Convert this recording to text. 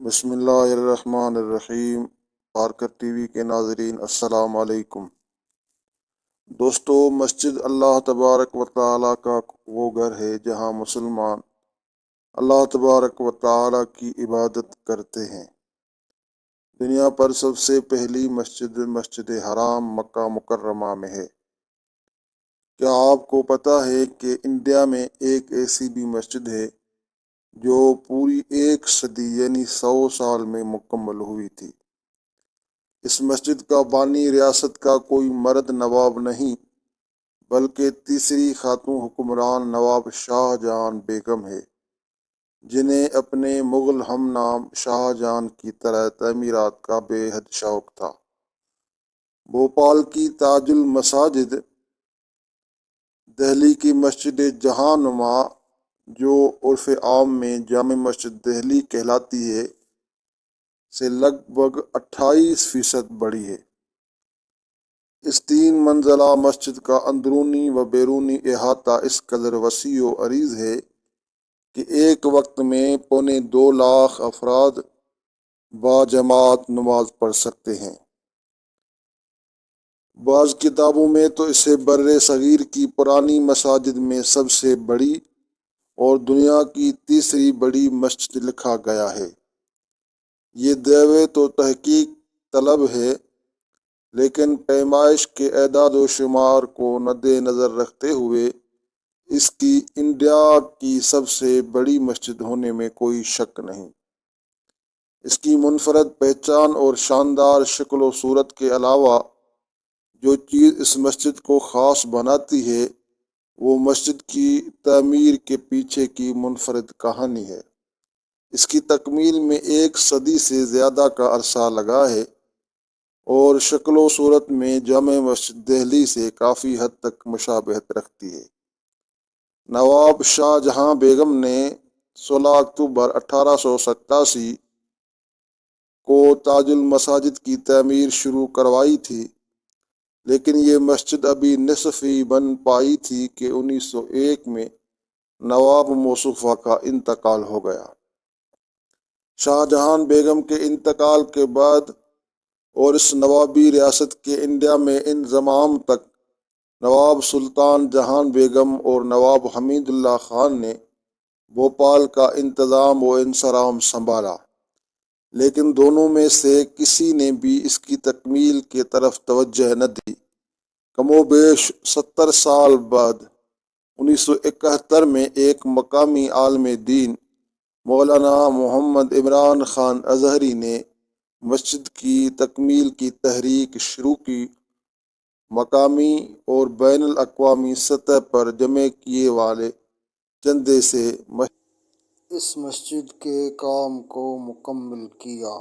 بسم اللہ الرحمن الرحیم۔ بارکت ٹی وی کے ناظرین السلام علیکم۔ دوستو، مسجد اللہ تبارک و تعالیٰ کا وہ گھر ہے جہاں مسلمان اللہ تبارک و تعالیٰ کی عبادت کرتے ہیں۔ دنیا پر سب سے پہلی مسجد حرام مکہ مکرمہ میں ہے۔ کیا آپ کو پتہ ہے کہ انڈیا میں ایک ایسی بھی مسجد ہے جو پوری 1 صدی یعنی 100 سال میں مکمل ہوئی تھی؟ اس مسجد کا بانی ریاست کا کوئی مرد نواب نہیں بلکہ تیسری خاتون حکمران نواب شاہ جہاں بیگم ہے، جنہیں اپنے مغل ہم نام شاہ جہاں کی طرح تعمیرات کا بے حد شوق تھا۔ بھوپال کی تاج المساجد، دہلی کی مسجد جہاں نما جو عرف عام میں جامع مسجد دہلی کہلاتی ہے، سے لگ بھگ 28% بڑی ہے۔ اس 3 منزلہ مسجد کا اندرونی و بیرونی احاطہ اس قدر وسیع و عریض ہے کہ ایک وقت میں 2.25 لاکھ افراد باجماعت نماز پڑھ سکتے ہیں۔ بعض کتابوں میں تو اسے بر صغیر کی پرانی مساجد میں سب سے بڑی اور دنیا کی تیسری بڑی مسجد لکھا گیا ہے۔ یہ دعوے تو تحقیق طلب ہے، لیکن پیمائش کے اعداد و شمار کو مد نظر رکھتے ہوئے اس کی انڈیا کی سب سے بڑی مسجد ہونے میں کوئی شک نہیں۔ اس کی منفرد پہچان اور شاندار شکل و صورت کے علاوہ جو چیز اس مسجد کو خاص بناتی ہے وہ مسجد کی تعمیر کے پیچھے کی منفرد کہانی ہے۔ اس کی تکمیل میں 1 صدی سے زیادہ کا عرصہ لگا ہے اور شکل و صورت میں جامع مسجد دہلی سے کافی حد تک مشابہت رکھتی ہے۔ نواب شاہ جہاں بیگم نے 16 اکتوبر 1887 کو تاج المساجد کی تعمیر شروع کروائی تھی، لیکن یہ مسجد ابھی نصف ہی بن پائی تھی کہ 1901 میں نواب موصوفہ کا انتقال ہو گیا۔ شاہ جہاں بیگم کے انتقال کے بعد اور اس نوابی ریاست کے انڈیا میں انضمام تک نواب سلطان جہاں بیگم اور نواب حمید اللہ خان نے بھوپال کا انتظام و انصرام سنبھالا، لیکن دونوں میں سے کسی نے بھی اس کی تکمیل کی طرف توجہ نہ دی۔ کم و بیش 70 سال بعد 1971 میں ایک مقامی عالم دین مولانا محمد عمران خان ازہری نے مسجد کی تکمیل کی تحریک شروع کی۔ مقامی اور بین الاقوامی سطح پر جمع کیے والے چندے سے اس مسجد کے کام کو مکمل کیا۔